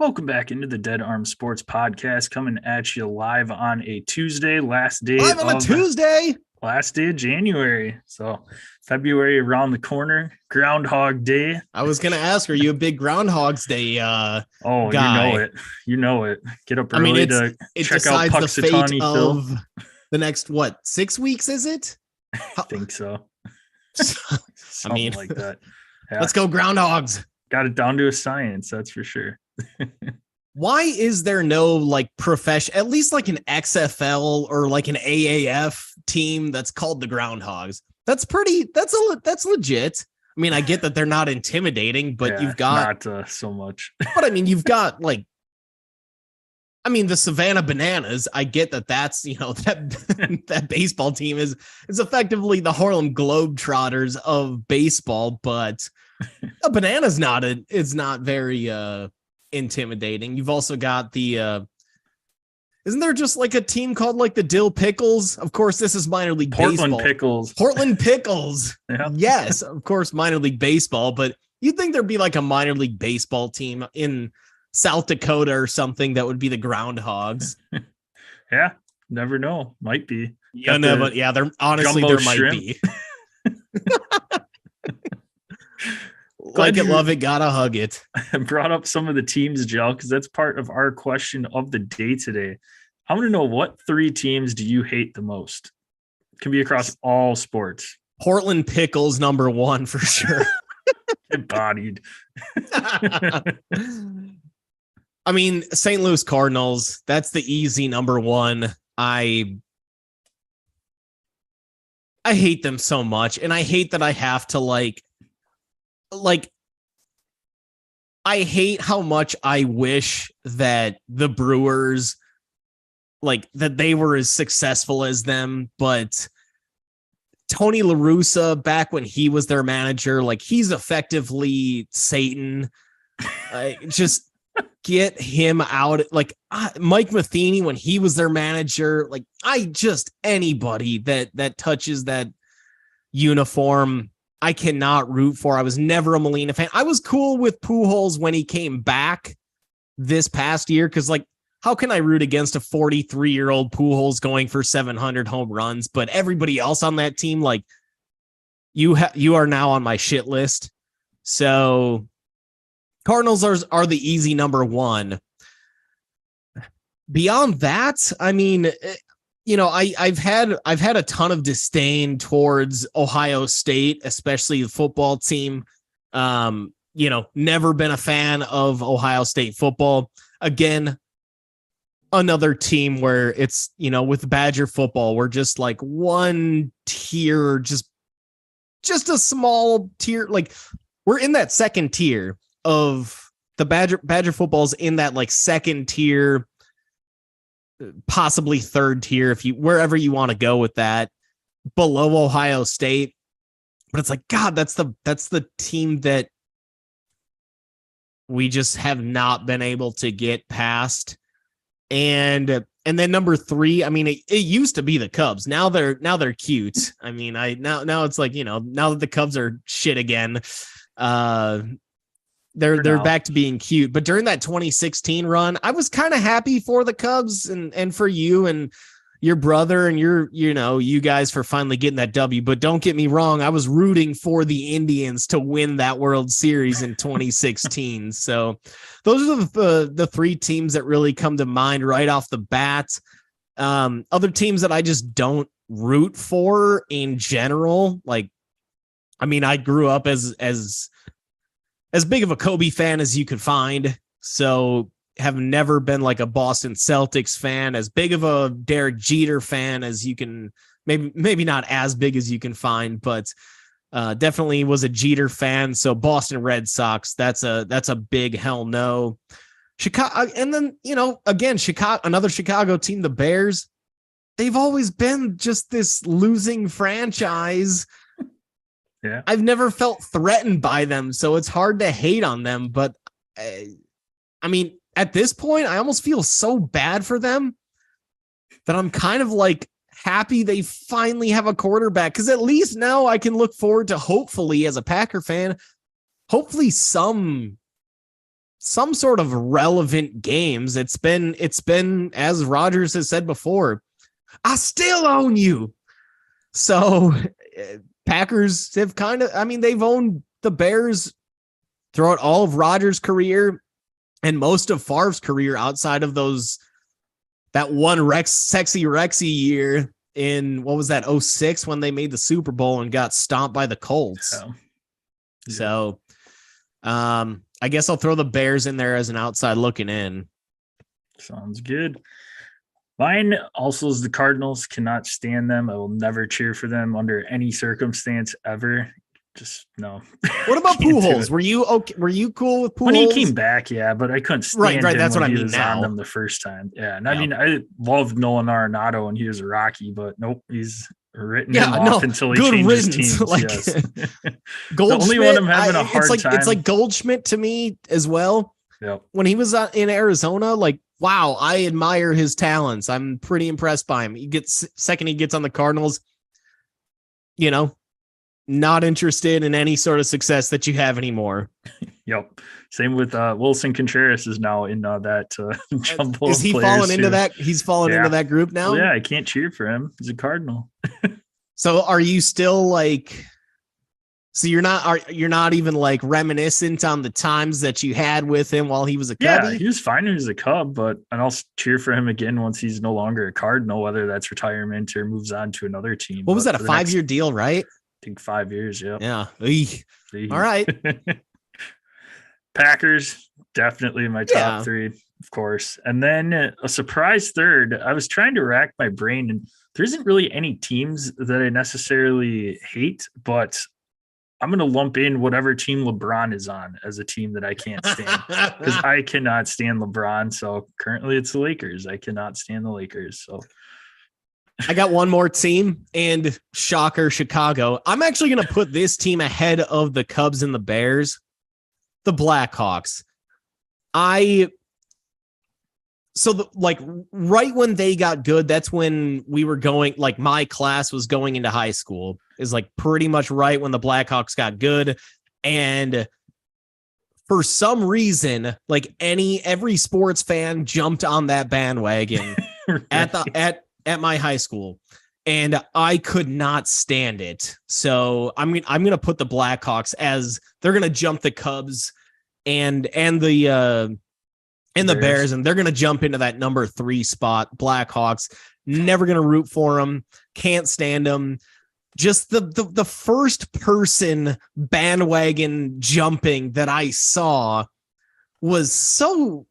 Welcome back into the Dead Arm Sports Podcast, coming at you live on a Tuesday, last day Live on a Tuesday, last day of January. So February around the corner, Groundhog Day. I was gonna ask, are you a big Groundhog's Day guy? You know it. Get up early to check out Puxatawny Phil. The next 6 weeks, is it? I think so. Something like that. Yeah. Let's go Groundhogs. Got it down to a science, that's for sure. Why is there no profession, at least like an XFL or like an AAF team that's called the Groundhogs? That's legit. I mean, I get that they're not intimidating, but you've got not so much. But I mean, you've got the Savannah Bananas. I get that that's, that baseball team is effectively the Harlem Globetrotters of baseball, but a banana's it's not very intimidating. You've also got the isn't there just a team called the Dill Pickles? Of course, this is minor league baseball. Portland Pickles. Yeah. Yes, of course, minor league baseball, but you'd think there'd be a minor league baseball team in South Dakota or something that would be the Groundhogs. Yeah, never know. Might be. Yeah, no, but yeah, there might be. Like it, love it, gotta hug it. I brought up some of the teams, Joe, because that's part of our question of the day today. I want to know, what 3 teams do you hate the most? It can be across all sports. Portland Pickles, number 1 for sure. Embodied. I mean, St. Louis Cardinals, that's the easy number 1. I hate them so much, and I hate that I have to I hate how much I wish that the Brewers, that they were as successful as them, but Tony La Russa, back when he was their manager, he's effectively Satan. Just get him out. Mike Matheny, when he was their manager, anybody that touches that uniform, I cannot root for. I was never a Molina fan. I was cool with Pujols when he came back this past year, because how can I root against a 43-year-old Pujols going for 700 home runs? But everybody else on that team, you are now on my shit list. So Cardinals are the easy number 1. Beyond that, I mean, I've had a ton of disdain towards Ohio State, especially the football team. Never been a fan of Ohio State football. Again, another team where it's, with Badger football, we're just one tier, just a small tier. We're in that second tier of the Badger football's in that second tier, possibly third tier, wherever you want to go with that, below Ohio State. But it's God, that's the team that we just have not been able to get past. And then number 3, I mean, it used to be the Cubs. Now they're cute. I mean, now it's now that the Cubs are shit again, they're back to being cute. But during that 2016 run, I was kind of happy for the Cubs and for you and your brother and you guys for finally getting that W. But don't get me wrong, I was rooting for the Indians to win that World Series in 2016. So those are the 3 teams that really come to mind right off the bat. Other teams that I just don't root for in general, I grew up as big of a Kobe fan as you could find. So have never been a Boston Celtics fan, as big of a Derek Jeter fan as you can, maybe not as big as you can find, but definitely was a Jeter fan. So Boston Red Sox, that's a big hell no. Chicago. And then, again, another Chicago team, the Bears, they've always been just this losing franchise. Yeah. I've never felt threatened by them, so it's hard to hate on them. But I mean, at this point, I almost feel so bad for them that I'm kind of happy they finally have a quarterback, because at least now I can look forward to, hopefully, as a Packer fan, hopefully some some sort of relevant games. It's been, as Rodgers has said before, I still own you. So Packers have they've owned the Bears throughout all of Rodgers' career and most of Favre's career outside of that one sexy Rexy year in, what was that, 06, when they made the Super Bowl and got stomped by the Colts. Yeah. So I guess I'll throw the Bears in there as an outside looking in. Sounds good. Mine also is the Cardinals. Cannot stand them. I will never cheer for them under any circumstance ever. Just no. What about Pujols? Were you okay? Were you cool with Pujols? When he came back, yeah, but I couldn't stand right. him That's when what I he mean was now. on them the first time. Yeah, and I mean, I loved Nolan Arenado when he was a Rocky, but nope, he's written him off until he changes teams. Yes. Goldschmidt, the only one I'm having a hard time. It's like Goldschmidt to me as well. Yep. When he was in Arizona, like, wow, I admire his talents. I'm pretty impressed by him. He gets on the Cardinals, not interested in any sort of success that you have anymore. Yep. Same with Wilson Contreras is now in that jumble. Is he falling into that? He's fallen into that group now? Well, yeah, I can't cheer for him. He's a Cardinal. So are you still like, so you're not even like reminiscent on the times that you had with him while he was a Cubby? Yeah, he was fine when he was a Cub, but I'll cheer for him again once he's no longer a Cardinal, whether that's retirement or moves on to another team. What was that, a 5-year deal, right? I think 5 years, yeah. Yeah. All right. Packers, definitely my top three, of course. And then a surprise third. I was trying to rack my brain, and there isn't really any teams that I necessarily hate, but I'm going to lump in whatever team LeBron is on as a team that I can't stand, because I cannot stand LeBron. So currently it's the Lakers. I cannot stand the Lakers. So I got one more team, and shocker, Chicago. I'm actually going to put this team ahead of the Cubs and the Bears, the Blackhawks. Right when they got good, that's when we were going, like my class was going into high school, is like pretty much right when the Blackhawks got good. And for some reason, like every sports fan jumped on that bandwagon right. at my high school, and I could not stand it. So I'm going to put the Blackhawks as they're going to jump the Cubs and the Bears, and they're going to jump into that number 3 spot. Blackhawks, never going to root for them. Can't stand them. Just the first person bandwagon jumping that I saw was such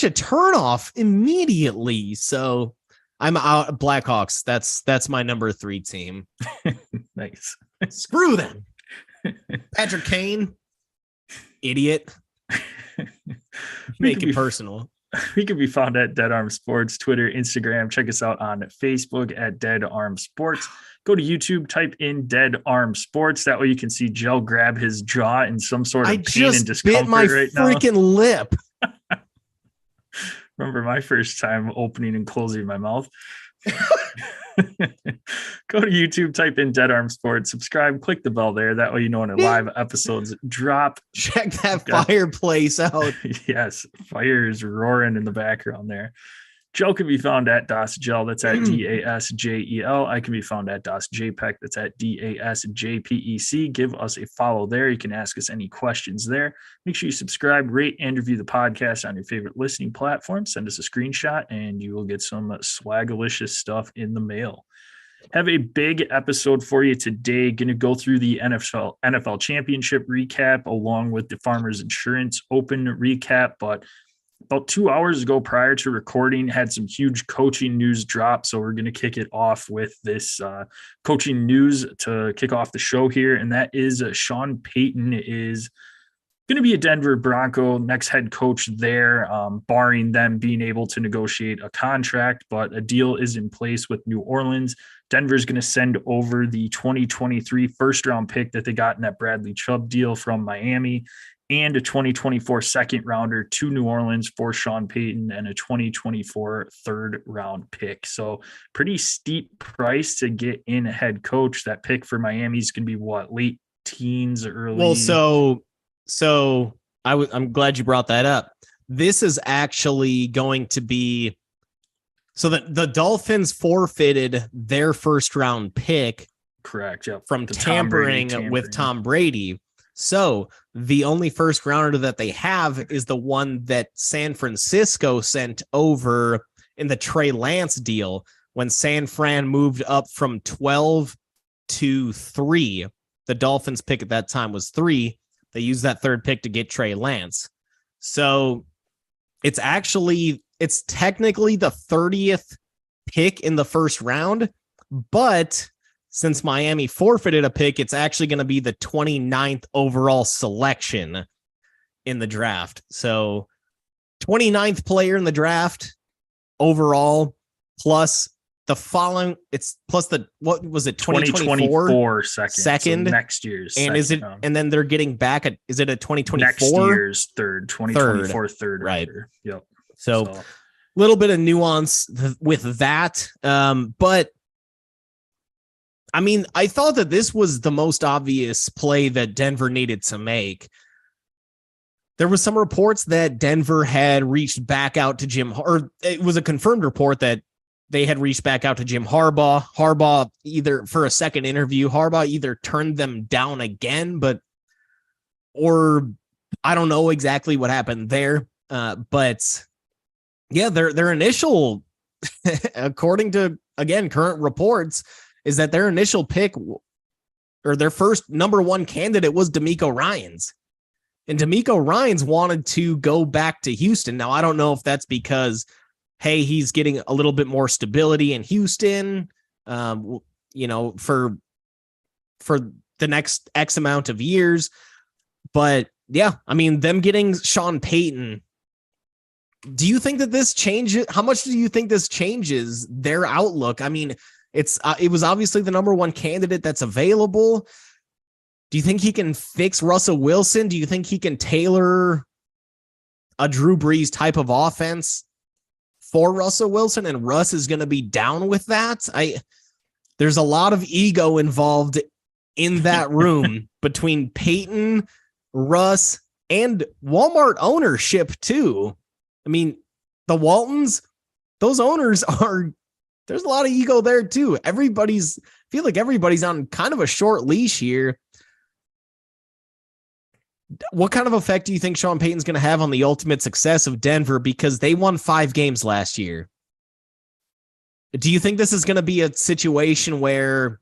a turnoff immediately. So I'm out. Blackhawks. That's my number 3 team. Nice. Screw them. Patrick Kane, idiot. Make it personal. We can be found at Dead Arm Sports, Twitter, Instagram. Check us out on Facebook at Dead Arm Sports. Go to YouTube, type in Dead Arm Sports. That way you can see Joe grab his jaw in some sort of pain and discomfort right now. I just bit my freaking lip. Remember my first time opening and closing my mouth. Go to YouTube, type in Dead Arm Sports, subscribe, click the bell there. That way you know when our live episodes drop. Check that fireplace out. Yes, fire is roaring in the background there. Joe can be found at DasJel. That's at DasJel. I can be found at DasJPEC. That's at DasJPEC. Give us a follow there. You can ask us any questions there. Make sure you subscribe, rate, and review the podcast on your favorite listening platform. Send us a screenshot, and you will get some swagalicious stuff in the mail. Have a big episode for you today. Going to go through the NFL championship recap along with the Farmers Insurance Open recap, but about 2 hours ago prior to recording, had some huge coaching news drop. So we're going to kick it off with this coaching news to kick off the show here. And that is Sean Payton is going to be a Denver Bronco next head coach there, barring them being able to negotiate a contract. But a deal is in place with New Orleans. Denver's going to send over the 2023 first round pick that they got in that Bradley Chubb deal from Miami, and a 2024 second rounder to New Orleans for Sean Payton, and a 2024 third round pick. So pretty steep price to get in a head coach. That pick for Miami is going to be what, late teens, early? Well, so I'm glad you brought that up. This is actually going to be so that the Dolphins forfeited their first round pick. Correct. Yep. From tampering with Tom Brady. So the only first rounder that they have is the one that San Francisco sent over in the Trey Lance deal when San Fran moved up from 12 to 3. The Dolphins pick at that time was 3. They used that third pick to get Trey Lance. So it's technically the 30th pick in the first round, but since Miami forfeited a pick, it's actually going to be the 29th overall selection in the draft. So 29th player in the draft overall, plus the following, it's plus the, what was it, 2024 second so next year's and second, is it and then they're getting back at, is it a 2024 next year's 2024 third right rounder. Yep. So a little bit of nuance with that, but I mean, I thought that this was the most obvious play that Denver needed to make. There was some reports that Denver had reached back out to Jim, or it was a confirmed report that they had reached back out to Jim Harbaugh. Harbaugh either for a second interview, Harbaugh either turned them down again, or I don't know exactly what happened there. But yeah, their initial, according to, again, current reports, is that their initial pick or their first number one candidate was D'Amico Ryans. And D'Amico Ryans wanted to go back to Houston. Now, I don't know if that's because, hey, he's getting a little bit more stability in Houston, for the next X amount of years. But yeah, I mean, them getting Sean Payton, do you think that this changes? How much do you think this changes their outlook? I mean, it was obviously the number one candidate that's available. Do you think he can fix Russell Wilson? Do you think he can tailor a Drew Brees type of offense for Russell Wilson? And Russ is going to be down with that. There's a lot of ego involved in that room between Payton, Russ, and Walmart ownership too. I mean, the Waltons, those owners there's a lot of ego there too. I feel like everybody's on kind of a short leash here. What kind of effect do you think Sean Payton's going to have on the ultimate success of Denver? Because they won 5 games last year. Do you think this is going to be a situation where,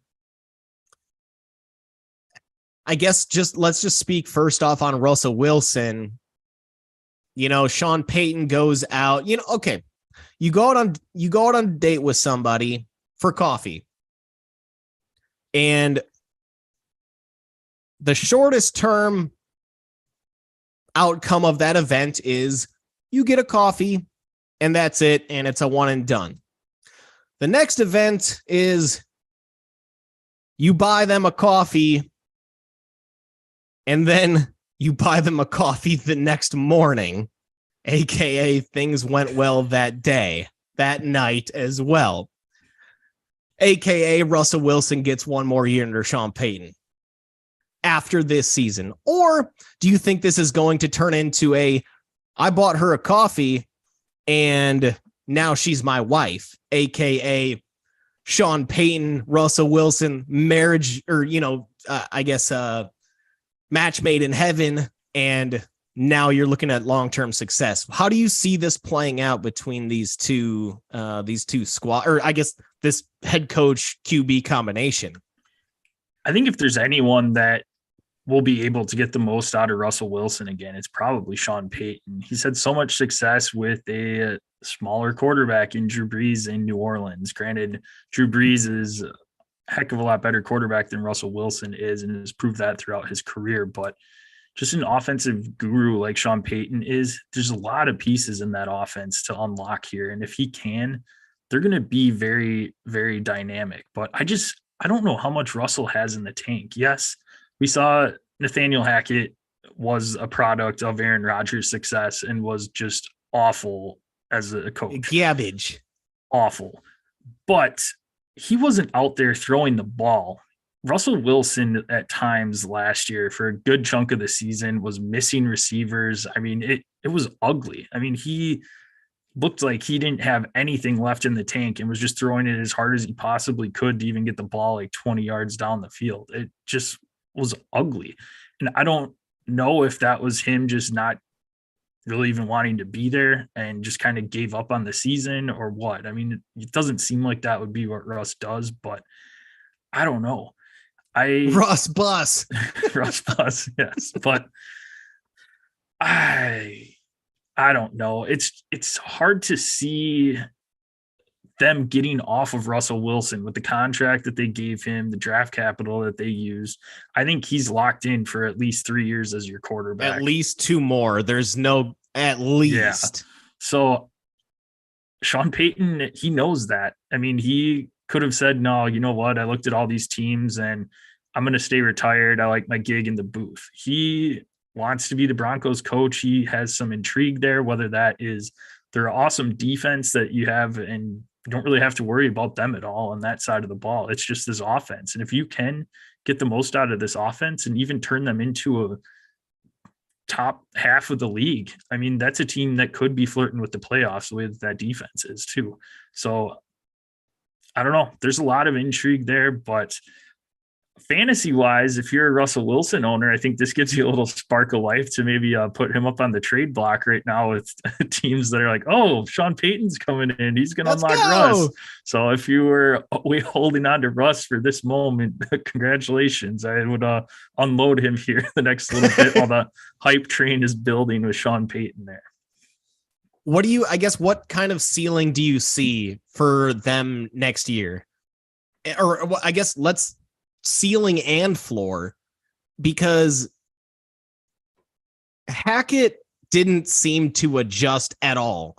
I guess let's just speak first off on Russell Wilson. Sean Payton goes out, okay. You go out on a date with somebody for coffee. And the shortest term outcome of that event is you get a coffee and that's it. And it's a one and done. The next event is you buy them a coffee and then you buy them a coffee the next morning. AKA things went well that day, that night as well. AKA Russell Wilson gets one more year under Sean Payton after this season. Or do you think this is going to turn into I bought her a coffee and now she's my wife, AKA Sean Payton, Russell Wilson marriage, or, match made in heaven, and now you're looking at long-term success. How do you see this playing out between these two squad, or I guess this head coach QB combination? I think if there's anyone that will be able to get the most out of Russell Wilson again, it's probably Sean Payton. He's had so much success with a smaller quarterback in Drew Brees in New Orleans. Granted, Drew Brees is a heck of a lot better quarterback than Russell Wilson is, and has proved that throughout his career. But just an offensive guru like Sean Payton there's a lot of pieces in that offense to unlock here. And if he can, they're going to be very, very dynamic. But I don't know how much Russell has in the tank. Yes, we saw Nathaniel Hackett was a product of Aaron Rodgers' success and was just awful as a coach. Garbage. Awful. But he wasn't out there throwing the ball Russell Wilson at times last year for a good chunk of the season was missing receivers. I mean, it was ugly. I mean, he looked like he didn't have anything left in the tank and was just throwing it as hard as he possibly could to even get the ball like 20 yards down the field. It just was ugly. And I don't know if that was him just not really even wanting to be there and just kind of gave up on the season or what. I mean, it doesn't seem like that would be what Russ does, but I don't know. Russ Bus. Russ Bus, yes. But I don't know. It's hard to see them getting off of Russell Wilson with the contract that they gave him, the draft capital that they used. I think he's locked in for at least 3 years as your quarterback. At least 2 more. There's no at least. Yeah. So Sean Payton, he knows that. I mean, he could have said, no, you know what? I looked at all these teams and I'm going to stay retired. I like my gig in the booth. He wants to be the Broncos coach. He has some intrigue there, whether that is their awesome defense that you have and you don't really have to worry about them at all on that side of the ball. It's just this offense. And if you can get the most out of this offense and even turn them into a top half of the league, I mean, that's a team that could be flirting with the playoffs the way that defense is too. So I don't know. There's a lot of intrigue there, but fantasy wise, if you're a Russell Wilson owner, I think this gives you a little spark of life to maybe put him up on the trade block right now with teams that are like, oh, Sean Payton's coming in. He's going to unlock Russ. So if you were holding on to Russ for this moment, congratulations. I would unload him here the next little bit while the hype train is building with Sean Payton there. What kind of ceiling do you see for them next year? Or I guess let's ceiling and floor, because Hackett didn't seem to adjust at all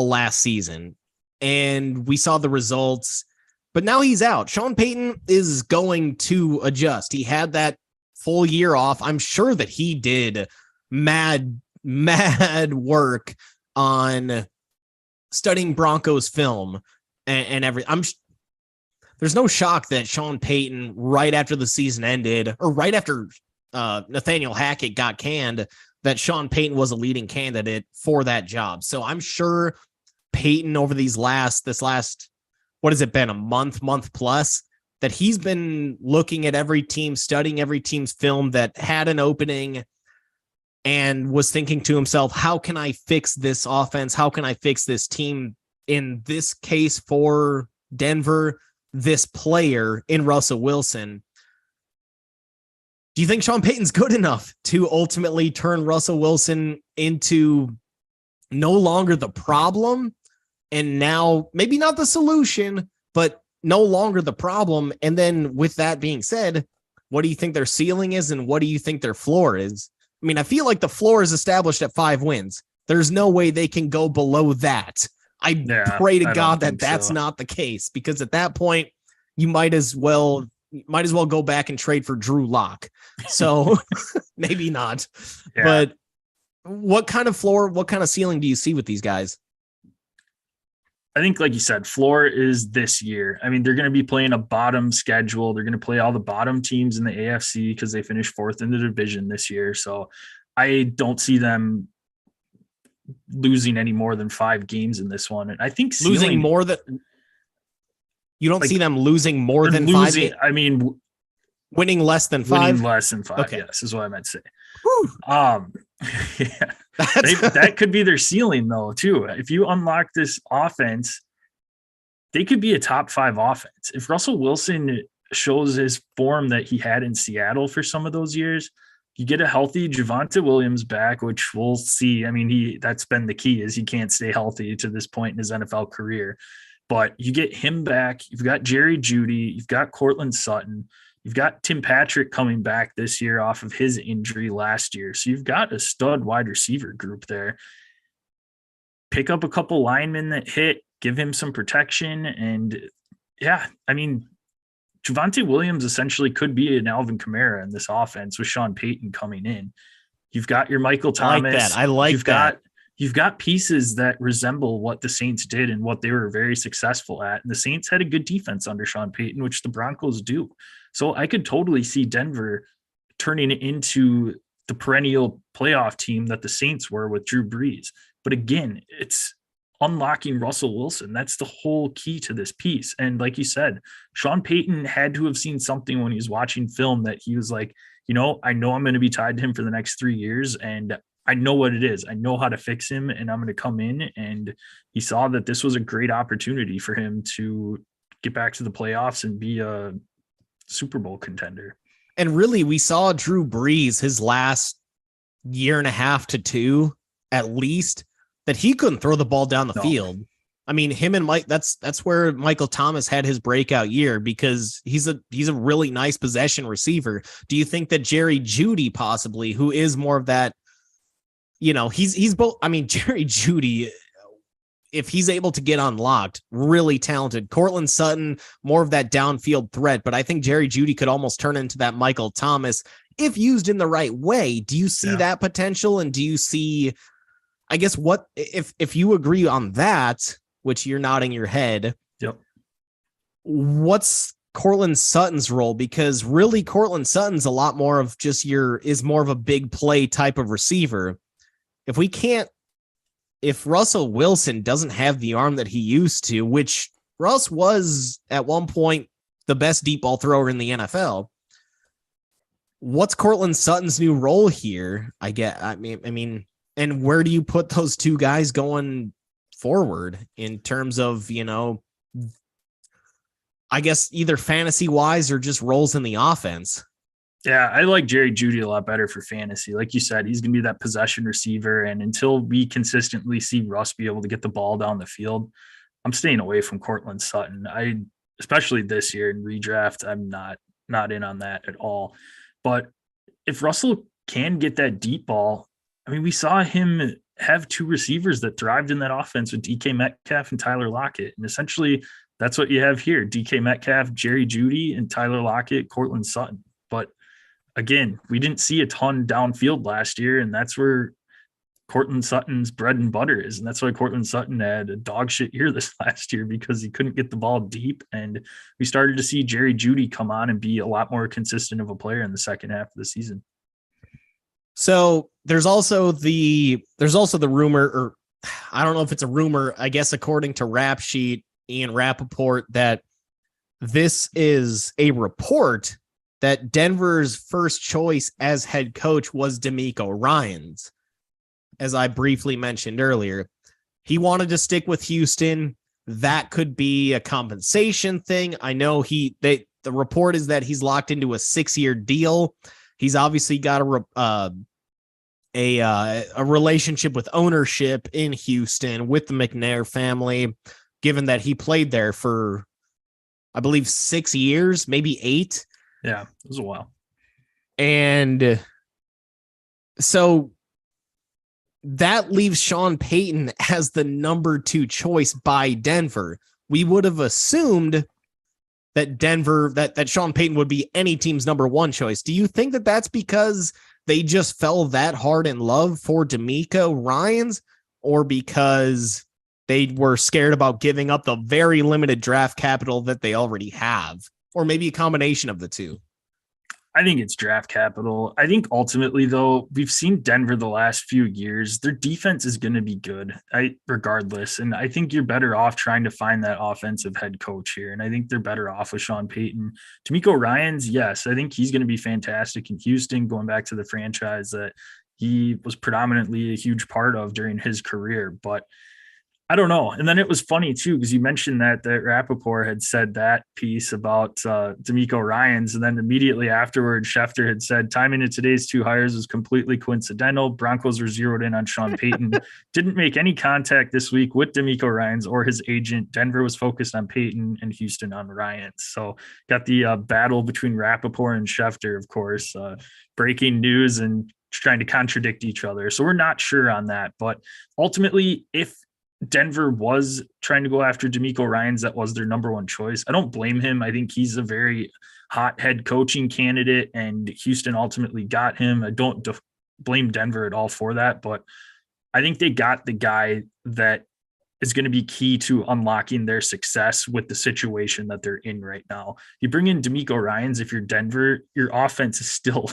last season. And we saw the results, but now he's out. Sean Payton is going to adjust. He had that full year off. I'm sure that he did mad work on studying Broncos film and everything. There's no shock that Sean Payton, right after the season ended, or right after Nathaniel Hackett got canned, that Sean Payton was a leading candidate for that job. So I'm sure Payton over this last, what has it been, a month plus, that he's been looking at every team, studying every team's film that had an opening, and was thinking to himself, how can I fix this offense? How can I fix this team? In this case for Denver, this player in Russell Wilson. Do you think Sean Payton's good enough to ultimately turn Russell Wilson into no longer the problem, and now maybe not the solution, but no longer the problem? And then with that being said, what do you think their ceiling is and what do you think their floor is? I mean, I feel like the floor is established at 5 wins. There's no way they can go below that. I pray to God that that's not the case, because at that point you might as well go back and trade for Drew Lock. So maybe not. Yeah. But what kind of floor, what kind of ceiling do you see with these guys? I think, like you said, floor is this year. I mean, they're going to be playing a bottom schedule. They're going to play all the bottom teams in the AFC because they finished 4th in the division this year. So I don't see them losing any more than 5 games in this one. And I think losing more than, you don't see them losing more than 5. I mean, winning less than 5. Winning less than 5. Okay. Yes, is what I meant to say. Yeah. That could be their ceiling though, too. If you unlock this offense, they could be a top 5 offense. If Russell Wilson shows his form that he had in Seattle for some of those years, you get a healthy Javonte Williams back, which we'll see. I mean, that's been the key, is he can't stay healthy to this point in his NFL career. But you get him back. You've got Jerry Jeudy. You've got Cortland Sutton. You've got Tim Patrick coming back this year off of his injury last year. So you've got a stud wide receiver group there. Pick up a couple linemen that hit, give him some protection. And yeah, I mean, Javonte Williams essentially could be an Alvin Kamara in this offense with Sean Payton coming in. You've got your Michael Thomas. I like that. you've got pieces that resemble what the Saints did and what they were very successful at. And the Saints had a good defense under Sean Payton, which the Broncos do. So I could totally see Denver turning into the perennial playoff team that the Saints were with Drew Brees. But again, it's unlocking Russell Wilson. That's the whole key to this piece. And like you said, Sean Payton had to have seen something when he was watching film that he was like, I know I'm going to be tied to him for the next 3 years, and I know what it is. I know how to fix him, and I'm going to come in. And he saw that this was a great opportunity for him to get back to the playoffs and be a Super Bowl contender. And really, we saw Drew Brees his last year and a half to 2, at least, that he couldn't throw the ball down the field. I mean, him and Mike, that's where Michael Thomas had his breakout year, because he's a really nice possession receiver. Do you think that Jerry Jeudy possibly, who is more of that, he's both, I mean, Jerry Jeudy, if he's able to get unlocked, really talented. Cortland Sutton, more of that downfield threat, but I think Jerry Jeudy could almost turn into that Michael Thomas if used in the right way. Do you see that potential? And do you see, I guess, what if you agree on that, which you're nodding your head? Yep. What's Cortland Sutton's role? Because really, Cortland Sutton's a lot more of is more of a big play type of receiver. If Russell Wilson doesn't have the arm that he used to, which Russ was at one point the best deep ball thrower in the NFL, what's Cortland Sutton's new role here? I mean, and where do you put those two guys going forward in terms of, I guess either fantasy wise or just roles in the offense? Yeah, I like Jerry Jeudy a lot better for fantasy. Like you said, he's going to be that possession receiver. And until we consistently see Russ be able to get the ball down the field, I'm staying away from Cortland Sutton. Especially this year in redraft, I'm not in on that at all. But if Russell can get that deep ball, I mean, we saw him have 2 receivers that thrived in that offense with DK Metcalf and Tyler Lockett. And essentially, that's what you have here. DK Metcalf, Jerry Jeudy, and Tyler Lockett, Cortland Sutton. But again, we didn't see a ton downfield last year, and that's where Cortland Sutton's bread and butter is. And that's why Cortland Sutton had a dog shit year this last year, because he couldn't get the ball deep. And we started to see Jerry Jeudy come on and be a lot more consistent of a player in the second half of the season. So there's also the rumor, or I don't know if it's a rumor, I guess, according to Rap Sheet, Ian Rappaport, that this is a report that Denver's first choice as head coach was DeMeco Ryans. As I briefly mentioned earlier, he wanted to stick with Houston. That could be a compensation thing. I know the report is that he's locked into a 6-year deal. He's obviously got a relationship with ownership in Houston with the McNair family, given that he played there for, I believe, 6 years, maybe 8. Yeah, it was a while. And so that leaves Sean Payton as the number 2 choice by Denver. We would have assumed that that Sean Payton would be any team's number 1 choice. Do you think that that's because they just fell that hard in love for DeMeco Ryans, or because they were scared about giving up the very limited draft capital that they already have? Or maybe a combination of the two? I think it's draft capital. I think ultimately, though, we've seen Denver the last few years. Their defense is going to be good, regardless. And I think you're better off trying to find that offensive head coach here. And I think they're better off with Sean Payton. DeMeco Ryans, yes, I think he's going to be fantastic in Houston, going back to the franchise that he was predominantly a huge part of during his career. But I don't know. And then it was funny too, because you mentioned that Rappaport had said that piece about DeMeco Ryans. And then immediately afterwards, Schefter had said timing of today's 2 hires was completely coincidental. Broncos were zeroed in on Sean Payton. Didn't make any contact this week with DeMeco Ryans or his agent. Denver was focused on Payton and Houston on Ryans. So got the battle between Rappaport and Schefter, of course, breaking news and trying to contradict each other. So we're not sure on that. But ultimately, if Denver was trying to go after DeMeco Ryans, that was their number 1 choice, I don't blame him. I think he's a very hot head coaching candidate, and Houston ultimately got him. I don't blame Denver at all for that, but I think they got the guy that is going to be key to unlocking their success with the situation that they're in right now. You bring in D'Amico Ryans, if you're Denver, your offense is still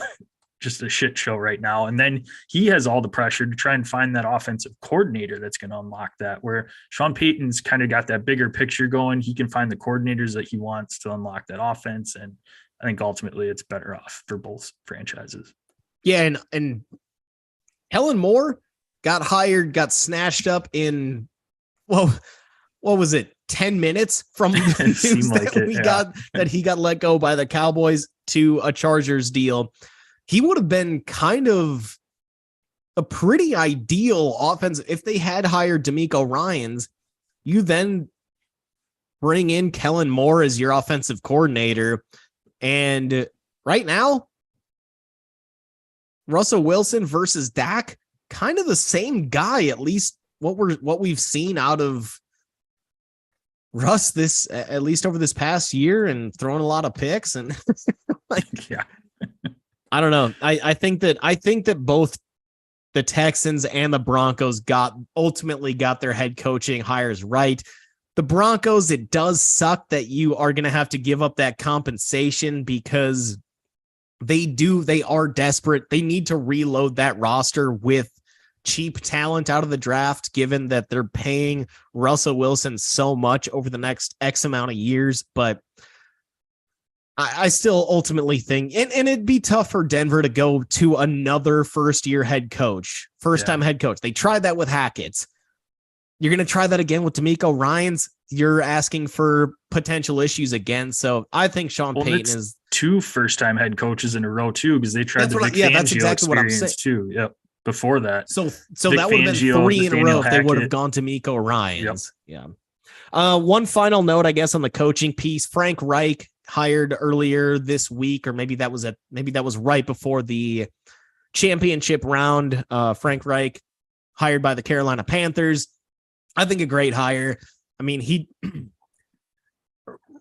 just a shit show right now. And then he has all the pressure to try and find that offensive coordinator that's going to unlock that, where Sean Payton's kind of got that bigger picture going. He can find the coordinators that he wants to unlock that offense. And I think ultimately it's better off for both franchises. Yeah. And Helen Moore got snatched up in, well, what was it? 10 minutes from the news that he got let go by the Cowboys to a Chargers deal. He would have been kind of a pretty ideal offense if they had hired D'Amico Ryans. You then bring in Kellen Moore as your offensive coordinator. And right now, Russell Wilson versus Dak, kind of the same guy, at least what we've seen out of Russ at least over this past year, and throwing a lot of picks and yeah. I don't know. I think that both the Texans and the Broncos ultimately got their head coaching hires right. The Broncos, it does suck that you are going to have to give up that compensation because they are desperate. They need to reload that roster with cheap talent out of the draft, given that they're paying Russell Wilson so much over the next X amount of years. But I still ultimately think, and it'd be tough for Denver to go to another first-time head coach. They tried that with Hackett. You're going to try that again with D'Amico Ryans. You're asking for potential issues again. So I think Sean Payton is 2 first-time head coaches in a row too, because they tried that's exactly what I'm saying too. Yep. Before that. So that would have been 3 in a row if they would have gone to D'Amico Ryans. Yep. Yeah. One final note, I guess, on the coaching piece. Frank Reich hired earlier this week, or maybe that was right before the championship round. Frank Reich hired by the Carolina Panthers. I think a great hire. I mean,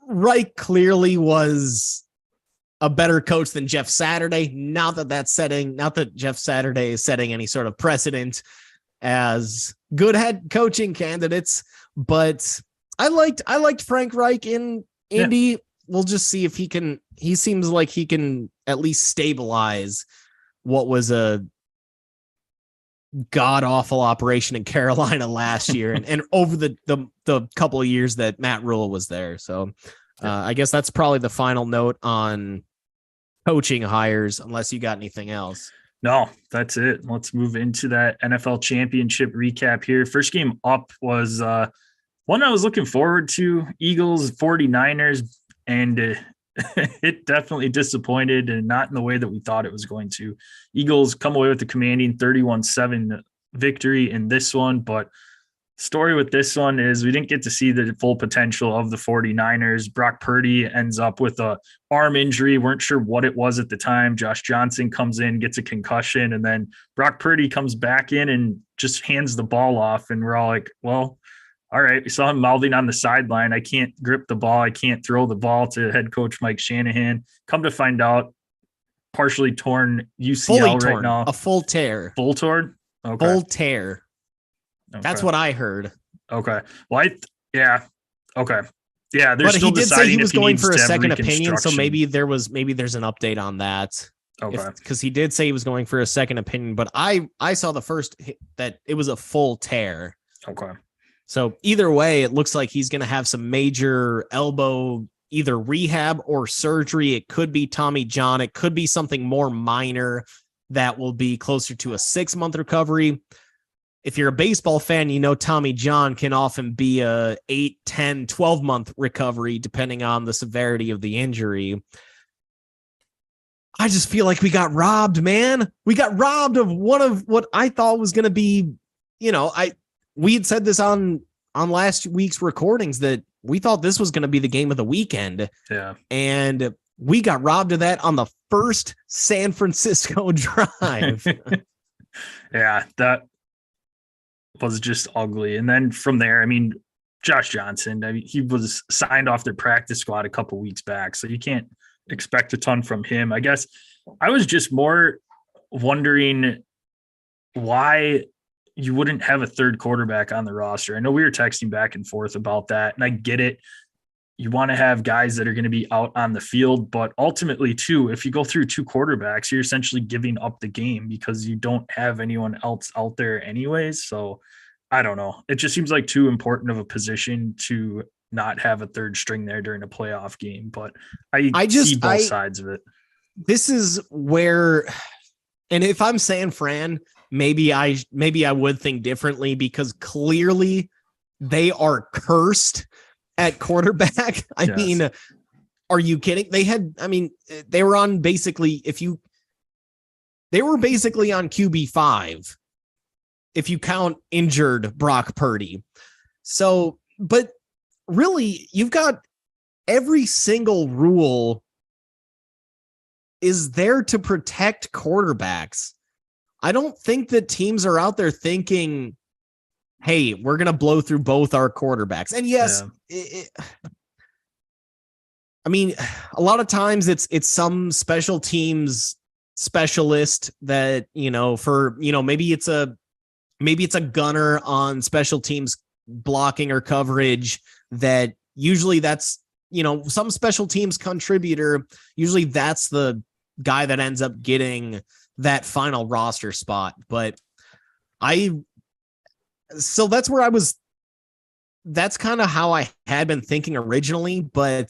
Reich clearly was a better coach than Jeff Saturday. Not that Jeff Saturday is setting any sort of precedent as good head coaching candidates, but I liked Frank Reich in Indy. Yeah. We'll just see if he seems like he can at least stabilize what was a god awful operation in Carolina last year and over the couple of years that Matt Rule was there. So I guess that's probably the final note on coaching hires, unless you got anything else. No, that's it. Let's move into that NFL championship recap here. First game up was one I was looking forward to, Eagles 49ers, and it definitely disappointed, and not in the way that we thought it was going to. Eagles come away with the commanding 31-7 victory in this one, but story with this one is we didn't get to see the full potential of the 49ers. Brock Purdy ends up with a arm injury. Weren't sure what it was at the time. Josh Johnson comes in, gets a concussion, and then Brock Purdy comes back in and just hands the ball off. And we're all like, well, all right. We saw him mouthing on the sideline, I can't grip the ball, I can't throw the ball, to head coach Mike Shanahan. Come to find out, partially torn UCL right now. A full tear. Full torn? Okay. Full tear. Okay. That's what I heard. Okay. Well, okay. Yeah, but he did say he was going for a second opinion, so maybe there's an update on that. Okay. Because he did say he was going for a second opinion, but I saw the first that it was a full tear. Okay. So either way, it looks like he's going to have some major elbow, either rehab or surgery. It could be Tommy John. It could be something more minor that will be closer to a 6-month recovery. If you're a baseball fan, you know Tommy John can often be a 8, 10, 12-month recovery, depending on the severity of the injury. I just feel like we got robbed, man. We got robbed of one of what I thought was going to be, we had said this on last week's recordings that we thought this was going to be the game of the weekend. Yeah. And we got robbed of that on the first San Francisco drive. Yeah, that was just ugly. And then from there, I mean, Josh Johnson, he was signed off their practice squad a couple weeks back, so you can't expect a ton from him. I guess I was just more wondering why you wouldn't have a third quarterback on the roster. I know we were texting back and forth about that, and I get it. You want to have guys that are going to be out on the field, but ultimately, too, if you go through two quarterbacks, you're essentially giving up the game because you don't have anyone else out there anyways. So I don't know. It just seems like too important of a position to not have a third string there during a playoff game. But I see both sides of it. This is where, and if I'm San Fran, maybe I would think differently, because clearly they are cursed at quarterback. I mean, are you kidding? They were on basically, they were basically on QB5 if you count injured Brock Purdy. So, but really, you've got every single rule is there to protect quarterbacks. I don't think that teams are out there thinking, hey, we're going to blow through both our quarterbacks. And yes, a lot of times it's some special teams specialist that, maybe it's a gunner on special teams blocking or coverage, that usually that's, some special teams contributor. Usually that's the guy that ends up getting that final roster spot. But so that's where that's kind of how I had been thinking originally, but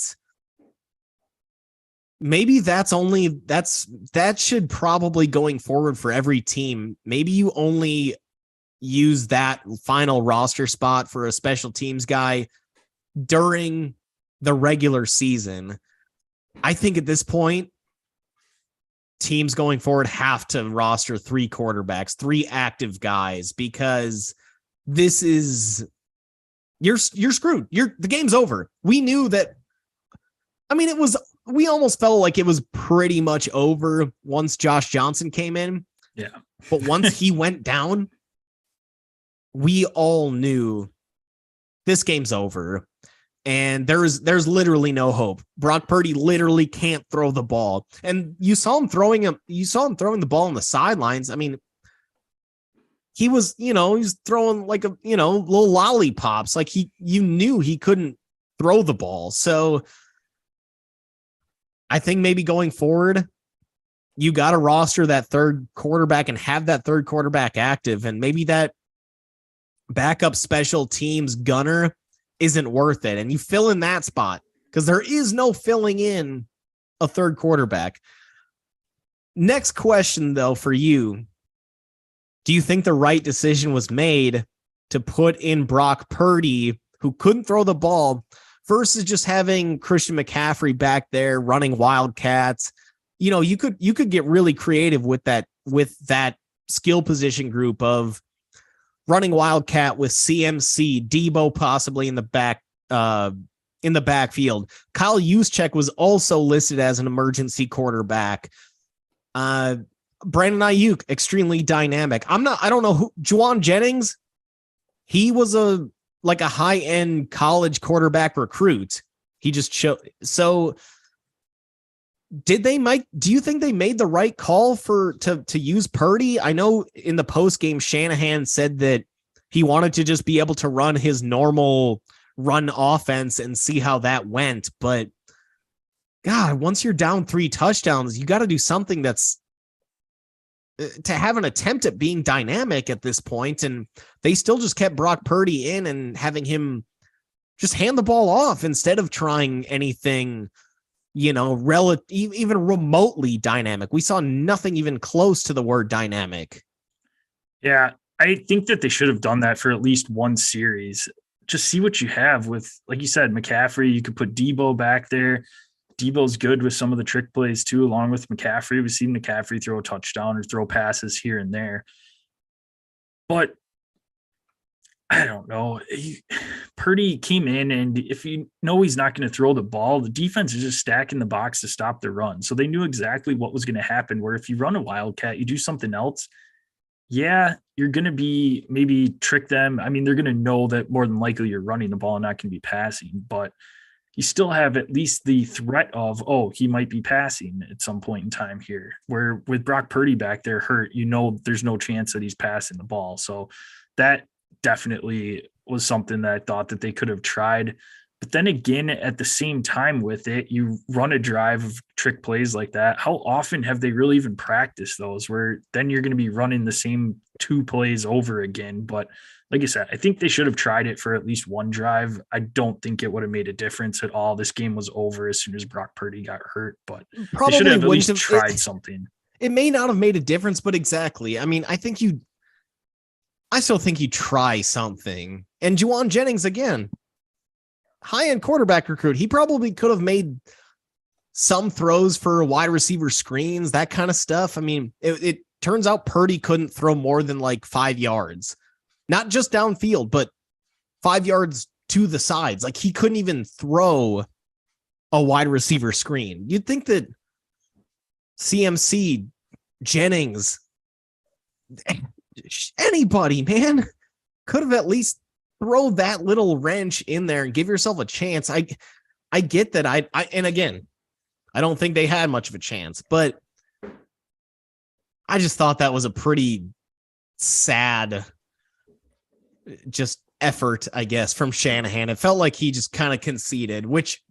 maybe that should probably going forward for every team. Maybe you only use that final roster spot for a special teams guy during the regular season. I think at this point, teams going forward have to roster 3 quarterbacks, 3 active guys, because this is, you're screwed. The game's over. We knew that. We almost felt like it was pretty much over once Josh Johnson came in. Yeah. But once he went down, we all knew this game's over. And there's literally no hope. Brock Purdy literally can't throw the ball. And you saw him throwing the ball on the sidelines. I mean, he was throwing like little lollipops. Like you knew he couldn't throw the ball. So I think maybe going forward, you got to roster that third quarterback and have that third quarterback active. And maybe that backup special teams gunner isn't worth it. And you fill in that spot, because there is no filling in a third quarterback. Next question, though, for you. Do you think the right decision was made to put in Brock Purdy, who couldn't throw the ball, versus just having Christian McCaffrey back there running Wildcats? You could get really creative with that skill position group of running Wildcat with CMC, Debo possibly in the backfield. Kyle Juszczyk was also listed as an emergency quarterback. Brandon Ayuk, extremely dynamic. I don't know who. Juwan Jennings, he was a high-end college quarterback recruit. He just showed. So do you think they made the right call to use Purdy? I know in the post-game, Shanahan said that he wanted to just be able to run his normal run offense and see how that went. But God, once you're down 3 touchdowns, you got to do something that's to have an attempt at being dynamic at this point. And they still just kept Brock Purdy in and having him just hand the ball off instead of trying anything, even remotely dynamic. We saw nothing even close to the word dynamic. Yeah, I think that they should have done that for at least one series. Just see what you have with, like you said, McCaffrey. You could put Debo back there. Debo's good with some of the trick plays too, along with McCaffrey. We've seen McCaffrey throw a touchdown or throw passes here and there. But I don't know. Purdy came in, and if you know he's not going to throw the ball, the defense is just stacking the box to stop the run. So they knew exactly what was going to happen, where if you run a Wildcat, you do something else, yeah, you're going to be maybe trick them. I mean, they're going to know that more than likely you're running the ball and not going to be passing, but you still have at least the threat of, he might be passing at some point in time here, where with Brock Purdy back there hurt, there's no chance that he's passing the ball. So that definitely was something that I thought that they could have tried. But then again, at the same time with it, you run a drive of trick plays like that. How often have they really even practiced those where then you're going to be running the same 2 plays over again? But like I said, I think they should have tried it for at least one drive. I don't think it would have made a difference at all. This game was over as soon as Brock Purdy got hurt, but Probably they should have at least have, tried something. It may not have made a difference, but exactly. I mean, I still think you try something. And Juwan Jennings, again, high-end quarterback recruit. He probably could have made some throws for wide receiver screens, that kind of stuff. I mean, it turns out Purdy couldn't throw more than like 5 yards, not just downfield, but 5 yards to the sides. Like he couldn't even throw a wide receiver screen. You'd think that CMC, Jennings, anybody, man, could have at least throw that little wrench in there and give yourself a chance. I get that. And again, I don't think they had much of a chance, but I just thought that was a pretty sad just effort, I guess, from Shanahan. It felt like he just kind of conceded, which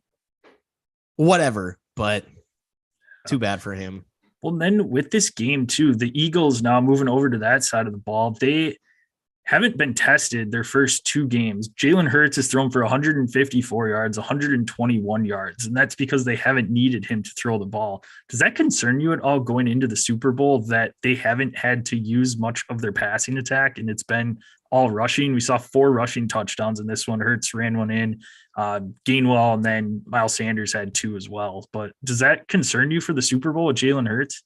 whatever, but too bad for him. Well, then with this game too, the Eagles now moving over to that side of the ball, they haven't been tested their first 2 games. Jalen Hurts has thrown for 154 yards, 121 yards, and that's because they haven't needed him to throw the ball. Does that concern you at all going into the Super Bowl that they haven't had to use much of their passing attack and it's been all rushing? We saw 4 rushing touchdowns in this one. Hurts ran one in, Gainwell, and then Miles Sanders had 2 as well. But does that concern you for the Super Bowl with Jalen Hurts?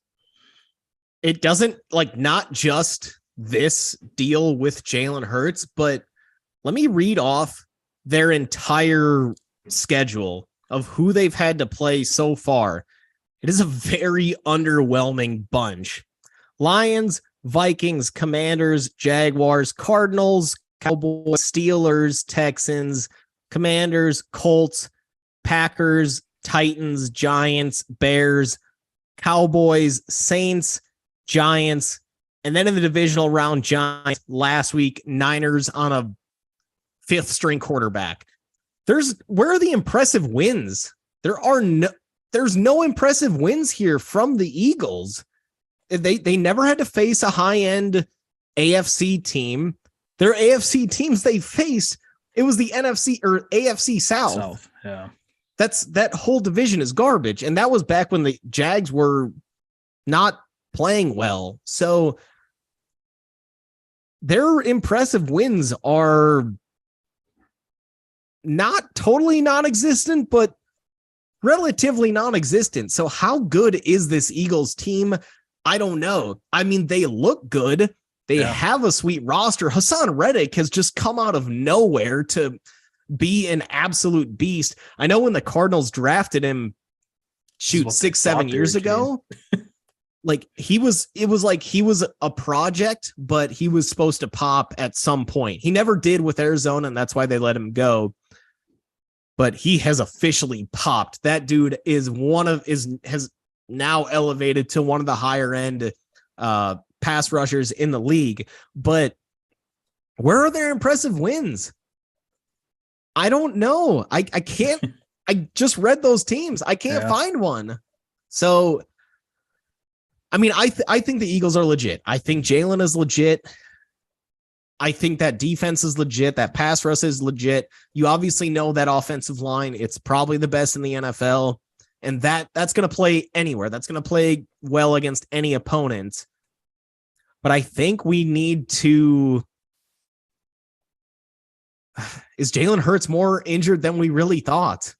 It doesn't, like, not just this deal with Jalen Hurts, but let me read off their entire schedule of who they've had to play so far. It is a very underwhelming bunch. Lions, Vikings, Commanders, Jaguars, Cardinals, Cowboys, Steelers, Texans, Commanders, Colts, Packers, Titans, Giants, Bears, Cowboys, Saints, Giants, and then in the divisional round, Giants last week, Niners on a 5th string quarterback. Where are the impressive wins? There's no impressive wins here from the Eagles. They never had to face a high-end AFC team. Their AFC teams they faced, it was the NFC or AFC South. Yeah. That whole division is garbage. And that was back when the Jags were not playing well. So their impressive wins are not totally non-existent, but relatively non-existent. So how good is this Eagles team? I don't know. I mean, they look good. They have a sweet roster. Hassan Reddick has just come out of nowhere to be an absolute beast. I know when the Cardinals drafted him, 6-7 years ago, it was like he was a project, but he was supposed to pop at some point. He never did with Arizona, and that's why they let him go. But he has officially popped. That dude has now elevated to one of the higher end pass rushers in the league. But where are their impressive wins? I don't know. I can't. I just read those teams. I can't find one. So, I mean, I think the Eagles are legit. I think Jalen is legit. I think that defense is legit. That pass rush is legit. You obviously know that offensive line. It's probably the best in the NFL. And that's going to play anywhere. That's going to play well against any opponent. But I think we need to... Is Jalen Hurts more injured than we really thought?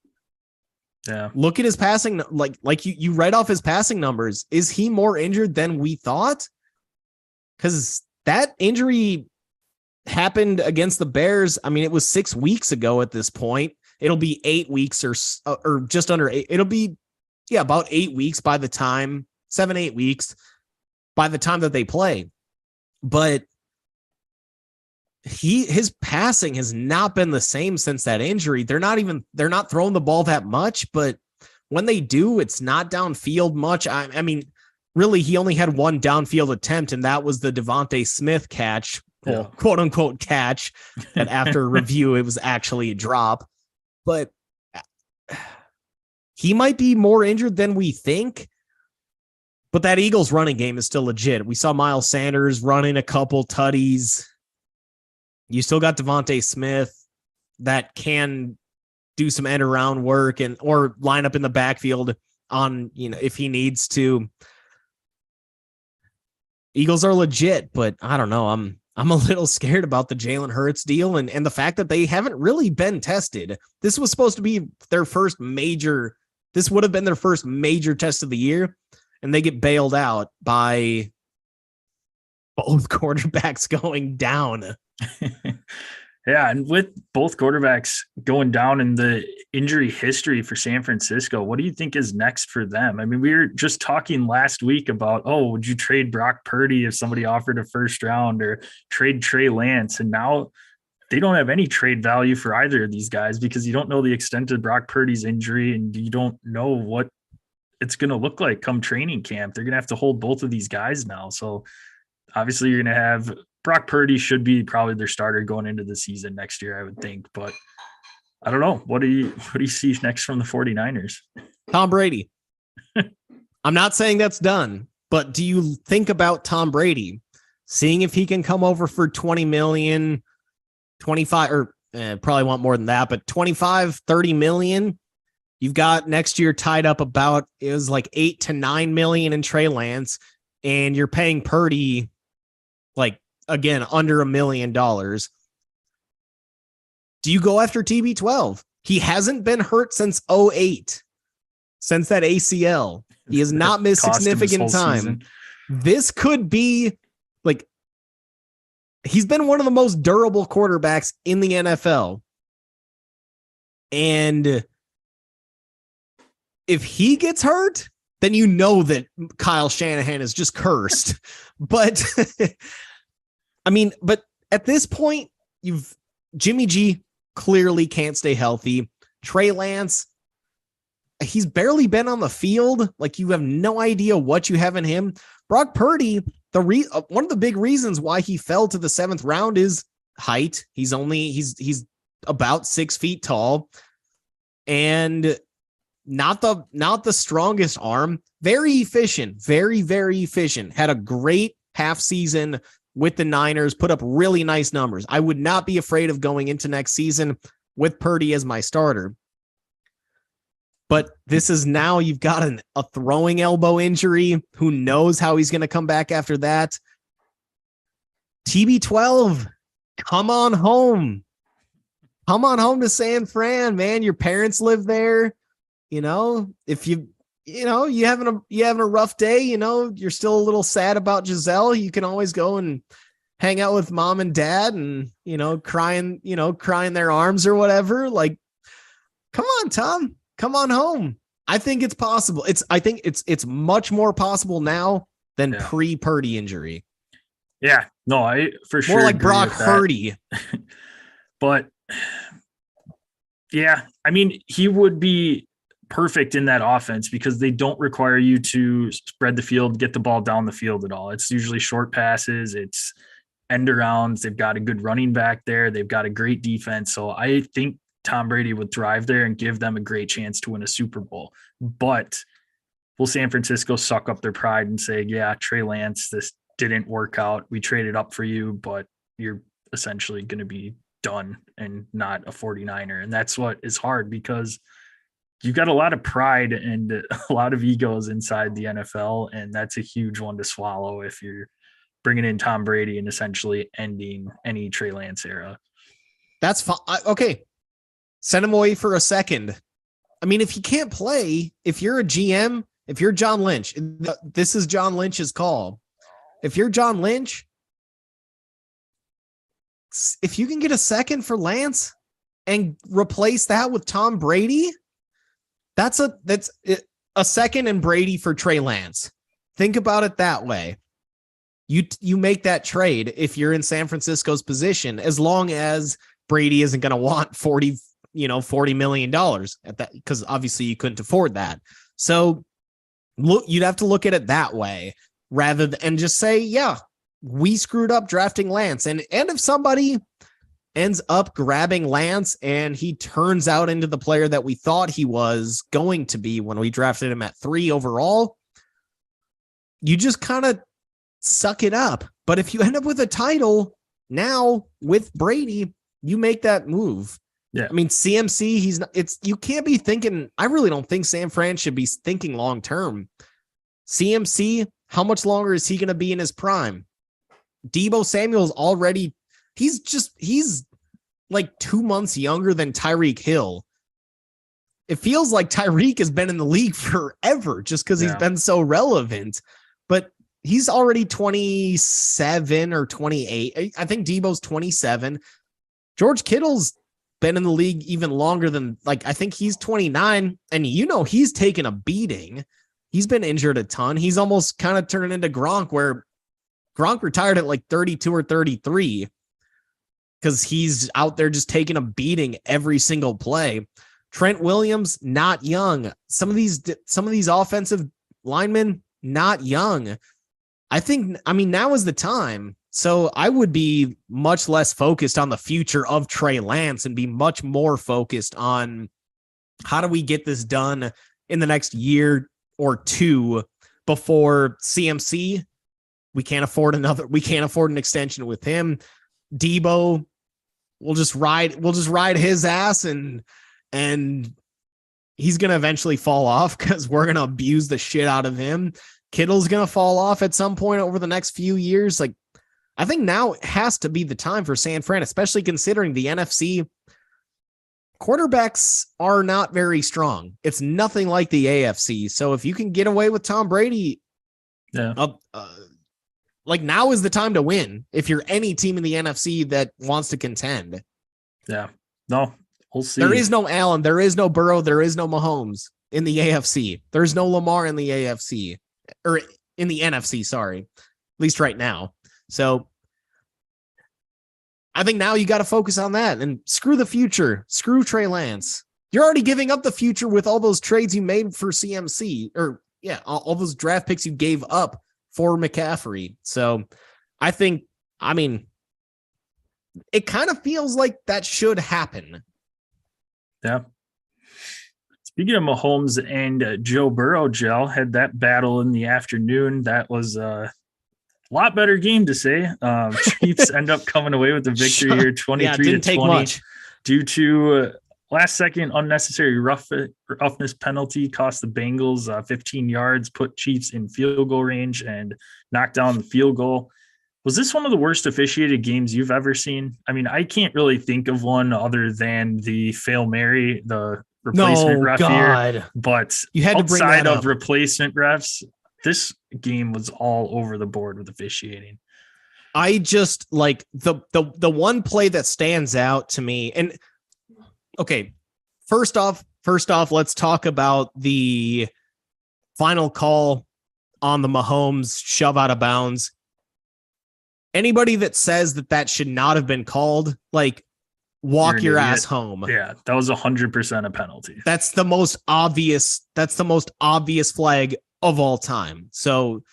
Yeah. Look at his passing. Like you read off his passing numbers. Is he more injured than we thought? Because that injury happened against the Bears. I mean, it was 6 weeks ago at this point. It'll be 8 weeks or just under 8. It'll be, about 8 weeks by the time, 7-8 weeks by the time that they play. But his passing has not been the same since that injury. They're not throwing the ball that much, but when they do, it's not downfield much. I mean, really, he only had one downfield attempt, and that was the Devontae Smith catch quote unquote catch that after review, it was actually a drop. But he might be more injured than we think. But that Eagles running game is still legit. We saw Miles Sanders running a couple tutties. You still got Devontae Smith that can do some end around work or line up in the backfield on, if he needs to. Eagles are legit, but I don't know. I'm a little scared about the Jalen Hurts deal and the fact that they haven't really been tested. This was supposed to be their first major. This would have been their first major test of the year, and they get bailed out by both quarterbacks going down. Yeah, and with both quarterbacks going down in the injury history for San Francisco, what do you think is next for them? I mean, we were just talking last week about, would you trade Brock Purdy if somebody offered a first round, or trade Trey Lance? And now they don't have any trade value for either of these guys because you don't know the extent of Brock Purdy's injury and you don't know what it's going to look like come training camp. They're going to have to hold both of these guys now. So obviously you're going to have Brock Purdy should be probably their starter going into the season next year, I would think. But I don't know. What do you see next from the 49ers? Tom Brady. I'm not saying that's done, but do you think about Tom Brady seeing if he can come over for 20 million, 25, or probably want more than that, but 25, 30 million? You've got next year tied up about, it was like 8 to 9 million in Trey Lance, and you're paying Purdy like, again, under $1 million. Do you go after TB12? He hasn't been hurt since 2008, since that ACL. He has not missed significant time. Season. This could be like, he's been one of the most durable quarterbacks in the NFL. And if he gets hurt, then you know that Kyle Shanahan is just cursed. But I mean, but at this point, Jimmy G clearly can't stay healthy. Trey Lance, he's barely been on the field. Like, you have no idea what you have in him. Brock Purdy, one of the big reasons why he fell to the 7th round is height. He's about 6 feet tall and not the strongest arm. Very efficient, very, very efficient. Had a great half season with the Niners, put up really nice numbers. I would not be afraid of going into next season with Purdy as my starter. But this is now, you've got a throwing elbow injury. Who knows how he's going to come back after that? TB12, come on home. Come on home to San Fran, man. Your parents live there. If you having a rough day, you're still a little sad about Giselle, you can always go and hang out with mom and dad and, crying their arms or whatever. Like, come on, Tom, come on home. I think it's possible. I think it's much more possible now than pre-Purdy injury. Yeah, no, I for sure. More like Brock Purdy. But yeah, I mean, he would be perfect in that offense because they don't require you to spread the field, get the ball down the field at all. It's usually short passes, it's end arounds. They've got a good running back there. They've got a great defense. So I think Tom Brady would thrive there and give them a great chance to win a Super Bowl. But will San Francisco suck up their pride and say, yeah, Trey Lance, this didn't work out. We traded up for you, but you're essentially going to be done and not a 49er. And that's what is hard because you've got a lot of pride and a lot of egos inside the NFL, and that's a huge one to swallow if you're bringing in Tom Brady and essentially ending any Trey Lance era. That's fine. Okay. Send him away for a second. I mean, if he can't play, if you're a GM, if you're John Lynch, this is John Lynch's call. If you're John Lynch, if you can get a second for Lance and replace that with Tom Brady, that's a second and Brady for Trey Lance. Think about it that way. You make that trade if you're in San Francisco's position, as long as Brady isn't going to want $40 million at that, because obviously you couldn't afford that. So you'd have to look at it that way rather than just say, yeah, we screwed up drafting Lance. And if somebody ends up grabbing Lance and he turns out into the player that we thought he was going to be when we drafted him at 3 overall, you just kind of suck it up. But if you end up with a title now with Brady, you make that move. Yeah. I mean, CMC, you can't be thinking, I really don't think San Fran should be thinking long-term. CMC, how much longer is he going to be in his prime? Deebo Samuel's already, he's like 2 months younger than Tyreek Hill. It feels like Tyreek has been in the league forever just because he's been so relevant, but he's already 27 or 28. I think Deebo's 27. George Kittle's been in the league even longer than, like, I think he's 29, and he's taken a beating. He's been injured a ton. He's almost kind of turned into Gronk, where Gronk retired at like 32 or 33 because he's out there just taking a beating every single play. Trent Williams, not young. Some of these offensive linemen, not young. I mean, now is the time. So I would be much less focused on the future of Trey Lance and be much more focused on how do we get this done in the next year or two before CMC. We can't afford an extension with him. Deebo, we'll just ride his ass and he's going to eventually fall off because we're going to abuse the shit out of him. Kittle's going to fall off at some point over the next few years. Like, I think now has to be the time for San Fran, especially considering the NFC quarterbacks are not very strong. It's nothing like the AFC. So if you can get away with Tom Brady, like, now is the time to win. If you're any team in the NFC that wants to contend. Yeah, no, we'll see. There is no Allen. There is no Burrow. There is no Mahomes in the AFC. There's no Lamar in the AFC or in the NFC. Sorry, at least right now. So I think now you got to focus on that and screw the future. Screw Trey Lance. You're already giving up the future with all those trades you made for CMC, or all those draft picks you gave up for McCaffrey. So I mean, it kind of feels like that should happen. Yeah. Speaking of Mahomes and Joe Burrow, Gel had that battle in the afternoon. That was a lot better game to say. Chiefs end up coming away with the victory here, 23-20, due to last second unnecessary roughness penalty cost the Bengals 15 yards, put Chiefs in field goal range and knocked down the field goal. Was this one of the worst officiated games you've ever seen? I mean, I can't really think of one other than the Fail Mary, the replacement ref here. But you had to bring that up. Outside of replacement refs, this game was all over the board with officiating. I just like the one play that stands out to me. And okay, first off, let's talk about the final call on the Mahomes shove out of bounds. Anybody that says that should not have been called, like, walk your ass home. Yeah, that was 100% a penalty. That's the most obvious flag of all time. So,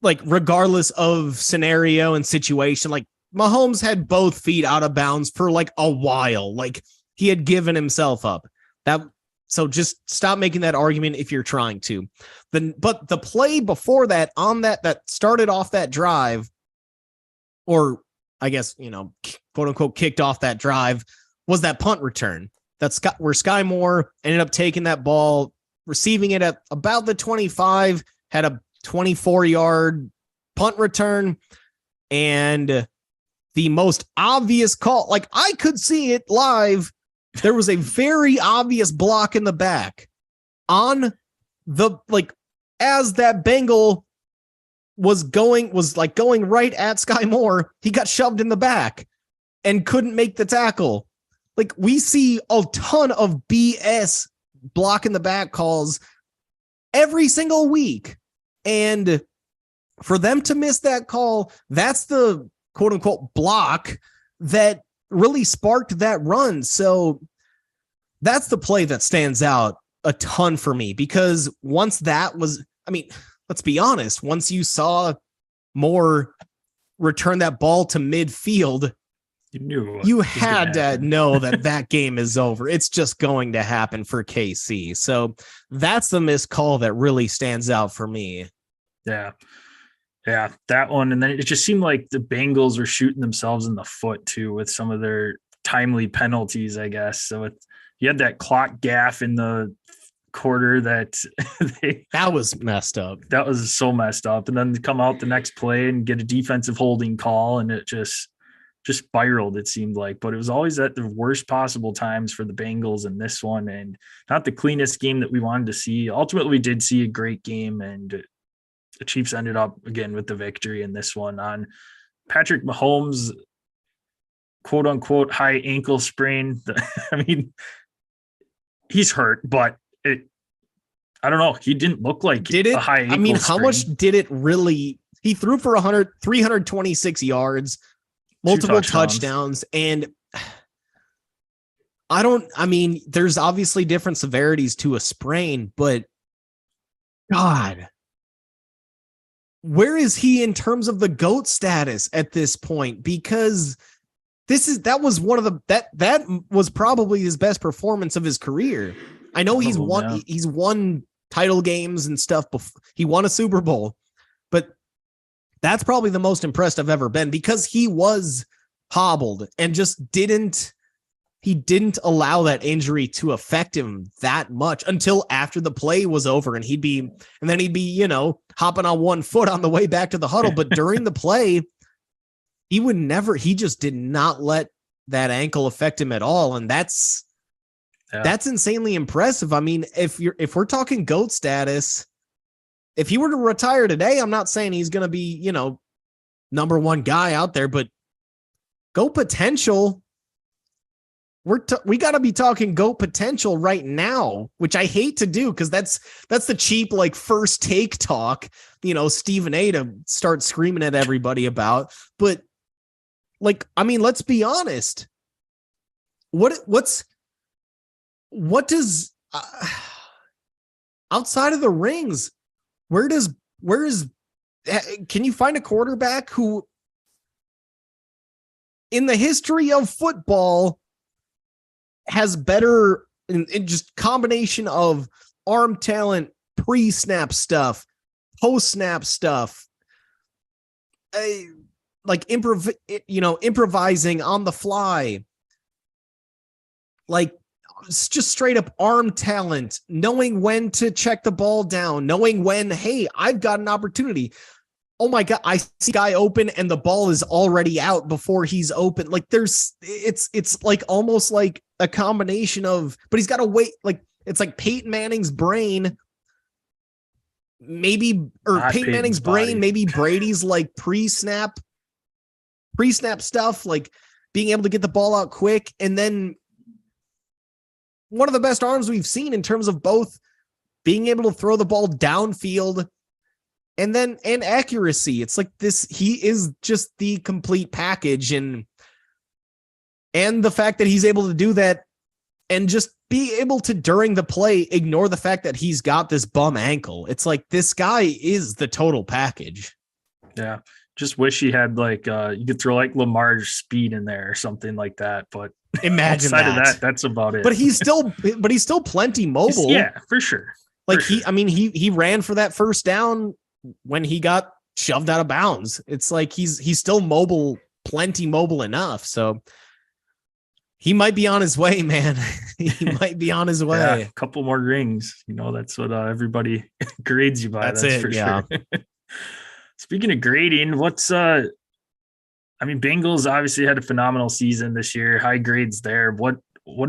like, regardless of scenario and situation, like, Mahomes had both feet out of bounds for like a while. Like, he had given himself up. So just stop making that argument if you're trying to. But the play before that, on that started off that drive, or I guess, quote unquote, kicked off that drive, was that punt return. Where Sky Moore ended up taking that ball, receiving it at about the 25, had a 24-yard punt return, and the most obvious call, like, I could see it live. There was a very obvious block in the back on the, like, as that Bengal was going right at Sky Moore, he got shoved in the back and couldn't make the tackle. Like, we see a ton of BS block in the back calls every single week. And for them to miss that call, that's the quote unquote block that really sparked that run. So that's the play that stands out a ton for me, because once that was, I mean, let's be honest, once you saw Moore returned that ball to midfield, you had to know that game is over. It's just going to happen for KC. So that's the missed call that really stands out for me. Yeah, that one. And then it just seemed like the Bengals were shooting themselves in the foot too with some of their timely penalties, I guess. So you had that clock gaff in the quarter that that was messed up. That was so messed up. And then come out the next play and get a defensive holding call, and it just spiraled, it seemed like. But it was always at the worst possible times for the Bengals in this one, and not the cleanest game that we wanted to see. Ultimately, we did see a great game, and the Chiefs ended up again with the victory in this one on Patrick Mahomes' quote unquote high ankle sprain. I mean, he's hurt, but I don't know. He didn't look like a high ankle I mean, sprain. How much did it really? He threw for 326 yards, multiple touchdowns. And there's obviously different severities to a sprain, but God, where is he in terms of the GOAT status at this point? Because that was probably his best performance of his career. I know he's won title games and stuff. He won a Super Bowl, but that's probably the most impressed I've ever been, because he was hobbled and just didn't allow that injury to affect him that much until after the play was over, and then he'd be, hopping on one foot on the way back to the huddle. But during the play, he just did not let that ankle affect him at all. And that's insanely impressive. I mean, if we're talking GOAT status, if he were to retire today, I'm not saying he's going to be, number one guy out there, but GOAT potential, we got to be talking GOAT potential right now, which I hate to do, because that's the cheap, like, first take talk, Stephen A to start screaming at everybody about. But, like, I mean, let's be honest. What does outside of the rings, can you find a quarterback who in the history of football has better in just combination of arm talent, pre-snap stuff, post-snap stuff, like improvising on the fly, like just straight up arm talent, knowing when to check the ball down, knowing when, hey, I've got an opportunity. Oh my God, I see a guy open and the ball is already out before he's open. Like it's like almost like a combination of, but he's got to wait. Like it's like Peyton Manning's brain, maybe, or Not Peyton Manning's brain, maybe Brady's like pre-snap stuff, like being able to get the ball out quick. And then one of the best arms we've seen in terms of both being able to throw the ball downfield and accuracy. It's like this, he is just the complete package, and the fact that he's able to do that and just be able to, during the play, ignore the fact that he's got this bum ankle. It's like, this guy is the total package. Yeah. Just wish he had like, you could throw like Lamar's speed in there or something like that, but imagine outside of that, that's about it. But he's still plenty mobile. Yeah, for sure. Like he ran for that first down when he got shoved out of bounds. It's like he's still mobile, plenty mobile enough. So he might be on his way, man. He might be on his way. Yeah, a couple more rings. That's what everybody grades you by. That's for sure. Speaking of grading, Bengals obviously had a phenomenal season this year. High grades there. What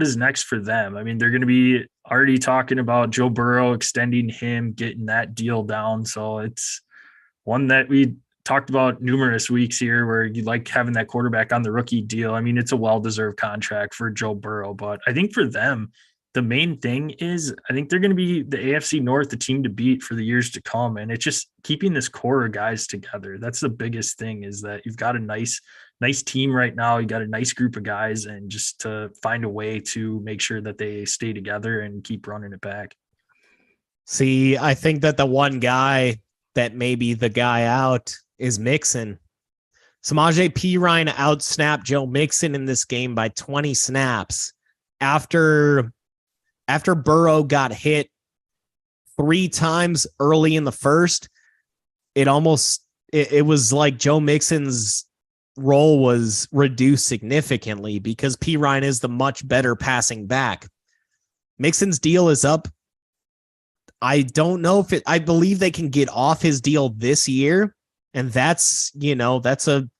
is next for them? I mean, they're going to be already talking about Joe Burrow extending him, getting that deal down. So it's one that we talked about numerous weeks here, where you like having that quarterback on the rookie deal. I mean, it's a well-deserved contract for Joe Burrow, but I think for them, the main thing is I think they're going to be the AFC North, the team to beat for the years to come. And it's just keeping this core of guys together. That's the biggest thing, is that you've got a nice team right now. You got a nice group of guys, and just to find a way to make sure that they stay together and keep running it back. See, I think that the one guy that may be the guy out is Mixon. Samaje Perine outsnapped Joe Mixon in this game by 20 snaps after Burrow got hit 3 times early in the first. It was like Joe Mixon's role was reduced significantly because Perine is the much better passing back. Mixon's deal is up. I don't know I believe they can get off his deal this year. And that's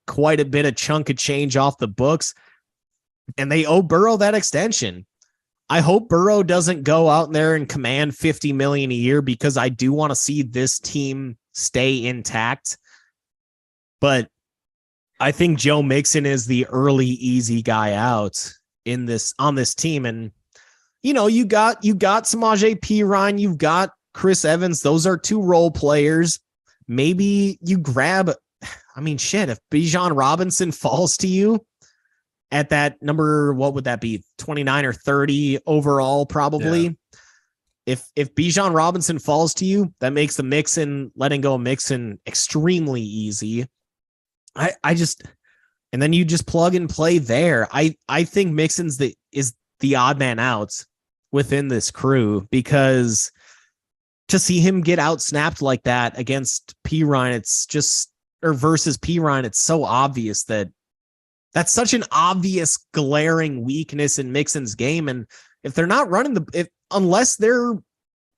quite a bit of chunk of change off the books. And they owe Burrow that extension. I hope Burrow doesn't go out there and command $50 million a year because I do want to see this team stay intact. But I think Joe Mixon is the early easy guy out on this team. And you got Samaje Perine, you've got Chris Evans. Those are 2 role players. Maybe you grab, if Bijan Robinson falls to you at that number, what would that be? 29 or 30 overall, probably. Yeah. If Bijan Robinson falls to you, that makes the letting go of Mixon extremely easy. And then you just plug and play there. I think Mixon's is the odd man out within this crew because to see him get out snapped like that against Perine, versus Perine, it's so obvious that's such an obvious glaring weakness in Mixon's game. And if they're not running unless they're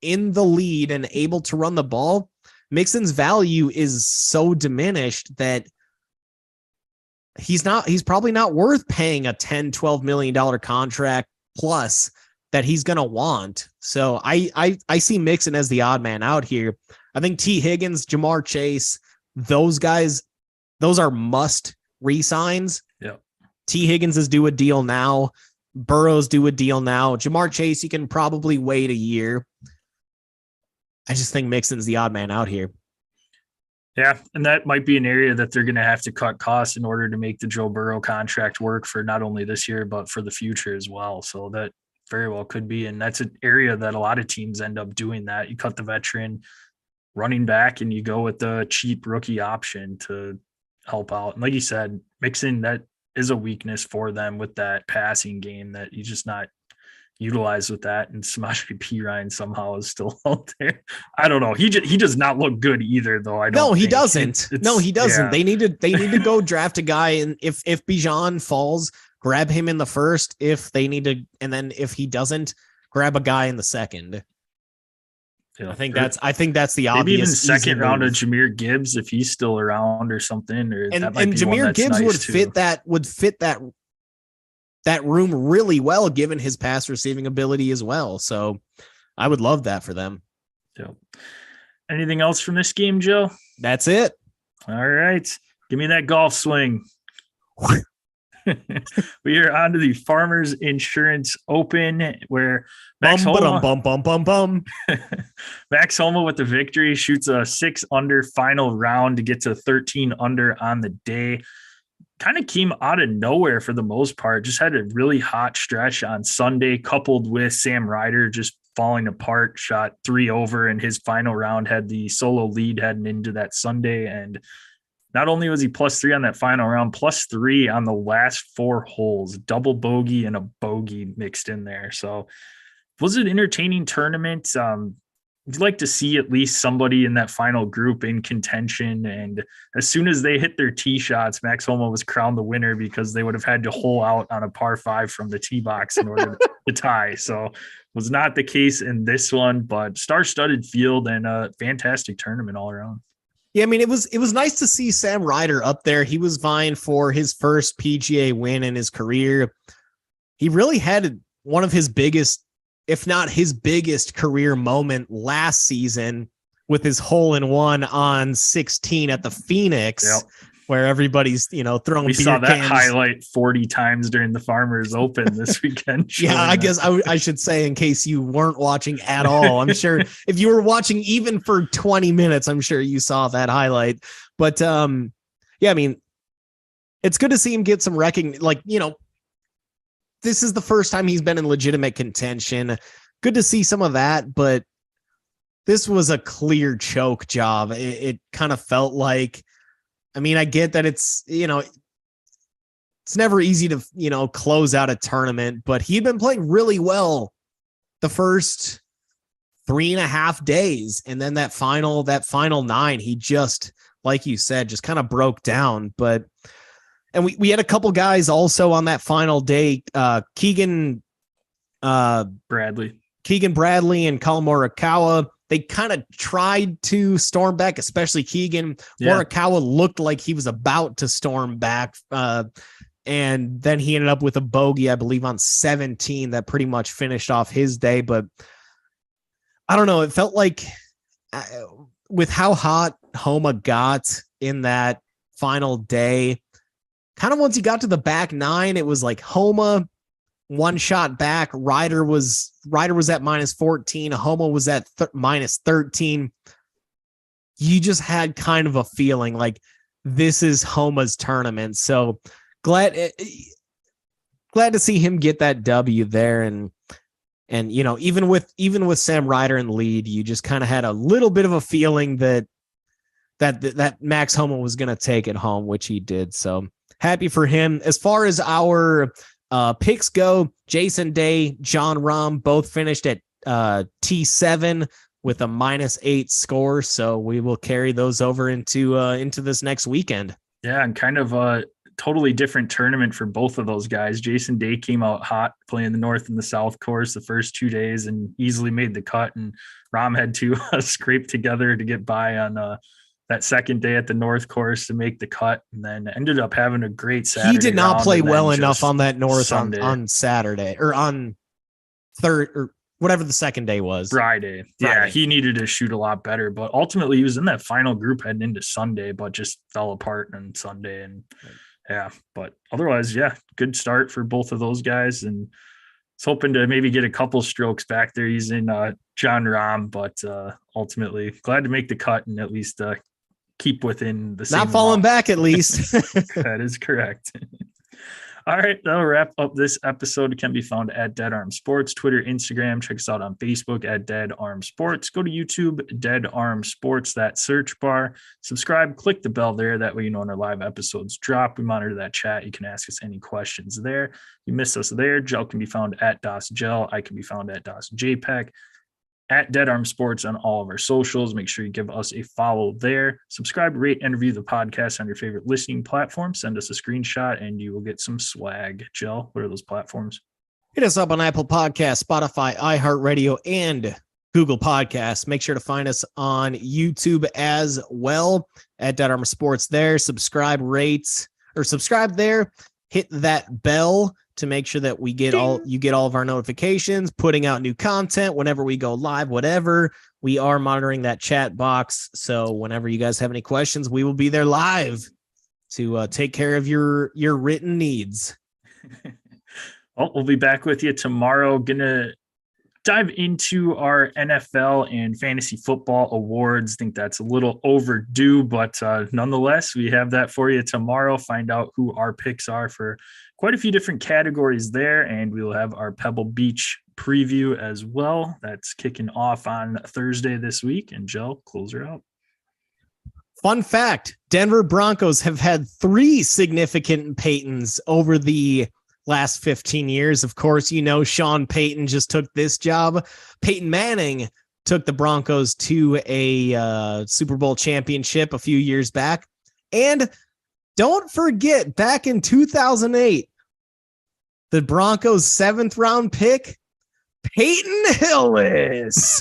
in the lead and able to run the ball, Mixon's value is so diminished that he's probably not worth paying a $10-12 million contract plus that he's going to want. So I see Mixon as the odd man out here. I think T. Higgins, Jamar Chase, those guys, those are must re-signs. Yeah. T. Higgins is due a deal now. Burrow's due a deal now. Jamar Chase, you can probably wait a year. I just think Mixon's the odd man out here. Yeah, and that might be an area that they're going to have to cut costs in order to make the Joe Burrow contract work for not only this year, but for the future as well. So that very well could be. And that's an area that a lot of teams end up doing that. You cut the veteran running back and you go with the cheap rookie option to help out. And like you said, Mixon, that is a weakness for them with that passing game that you just not utilize with that. And Samaje Perine somehow is still out there. I don't know. He does not look good either, though. He doesn't. Yeah. They need to go draft a guy. And if Bijan falls, grab him in the first. If they need to, and then if he doesn't, grab a guy in the second. Yeah, I think that's the obvious. Maybe even second round of Jahmyr Gibbs if he's still around or something. Or and Jahmyr Gibbs would fit that room really well, given his pass receiving ability as well. So I would love that for them. Yeah. Anything else from this game, Joe? That's it. All right. Give me that golf swing. We are on to the Farmers Insurance Open where Max Homa with the victory, shoots a 6 under final round to get to 13 under on the day. Kind of came out of nowhere for the most part. Just had a really hot stretch on Sunday, coupled with Sam Ryder just falling apart, shot 3 over in his final round, had the solo lead heading into that Sunday. And not only was he +3 on that final round, +3 on the last 4 holes, double bogey and a bogey mixed in there. So it was an entertaining tournament. You'd like to see at least somebody in that final group in contention. And as soon as they hit their tee shots, Max Homa was crowned the winner because they would have had to hole out on a par 5 from the tee box in order to tie. So was not the case in this one, but star-studded field and a fantastic tournament all around. Yeah, I mean, it was nice to see Sam Ryder up there. He was vying for his first PGA win in his career. He really had one of his biggest, if not his biggest career moment last season with his hole-in-one on 16 at the Phoenix, where everybody's, throwing we beer saw that cans. Highlight 40 times during the Farmers Open this weekend. Yeah, I guess I should say, in case you weren't watching at all, I'm sure if you were watching even for 20 minutes, I'm sure you saw that highlight. But yeah, I mean, it's good to see him get some recognition. This is the first time he's been in legitimate contention. Good to see some of that, but this was a clear choke job. It kind of felt like I mean, I get that it's never easy to, close out a tournament, but he'd been playing really well the first 3.5 days. And then that final 9, he just, like you said, just kind of broke down. And we had a couple guys also on that final day, Keegan Bradley and Colin Morikawa. They kind of tried to storm back, especially Keegan. Yeah. Morikawa looked like he was about to storm back. And then he ended up with a bogey, I believe, on 17 that pretty much finished off his day. But I don't know. It felt like with how hot Homa got in that final day, kind of once he got to the back 9, it was like Homa one shot back. Ryder was at -14. Homa was at -13. You just had kind of a feeling like this is Homa's tournament. So glad to see him get that W there. And even with Sam Ryder in the lead, you just kind of had a little bit of a feeling that Max Homa was going to take it home, which he did. So happy for him. As far as our picks go, Jason Day, John Rahm both finished at T7 with a -8 score. So we will carry those over into this next weekend. Yeah, and kind of a totally different tournament for both of those guys. Jason Day came out hot playing the North and the South course the first 2 days and easily made the cut. And Rahm had to scrape together to get by on that second day at the North course to make the cut, and then ended up having a great Saturday. He did not play well enough on that North on Saturday or on third or whatever the second day was. Friday. Yeah, he needed to shoot a lot better, but ultimately he was in that final group heading into Sunday, but just fell apart on Sunday. And yeah, but otherwise, yeah, good start for both of those guys. And it's hoping to maybe get a couple strokes back there using John Rahm, but ultimately glad to make the cut and at least keep within the same not falling back at least. That is correct. All right, that'll wrap up this episode. It can be found at Dead Arm Sports, Twitter, Instagram. Check us out on Facebook at Dead Arm Sports. Go to YouTube, Dead Arm Sports, that search bar. Subscribe, click the bell there. That way you know when our live episodes drop. We monitor that chat. You can ask us any questions there. You missed us there. Gel can be found at Das Gel. I can be found at Das JPEG. At Dead Arm Sports on all of our socials. Make sure you give us a follow there. Subscribe, rate, and review the podcast on your favorite listening platform. Send us a screenshot and you will get some swag. Jill, what are those platforms? Hit us up on Apple Podcasts, Spotify, iHeartRadio, and Google Podcasts. Make sure to find us on YouTube as well at Dead Armor Sports there. Subscribe there. Hit that bell to make sure that you get all of our notifications, putting out new content whenever we go live, whatever. We are monitoring that chat box. So whenever you guys have any questions, we will be there live to take care of your written needs. Well, we'll be back with you tomorrow. Gonna dive into our NFL and fantasy football awards. Think that's a little overdue, but nonetheless, we have that for you tomorrow. Find out who our picks are for quite a few different categories there, and we will have our Pebble Beach preview as well. That's kicking off on Thursday this week, and Joe, close her out. Fun fact, Denver Broncos have had 3 significant Paytons over the last 15 years. Of course, Sean Payton just took this job. Peyton Manning took the Broncos to a Super Bowl championship a few years back. And don't forget, back in 2008, the Broncos' 7th round pick, Peyton Hillis.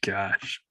Gosh.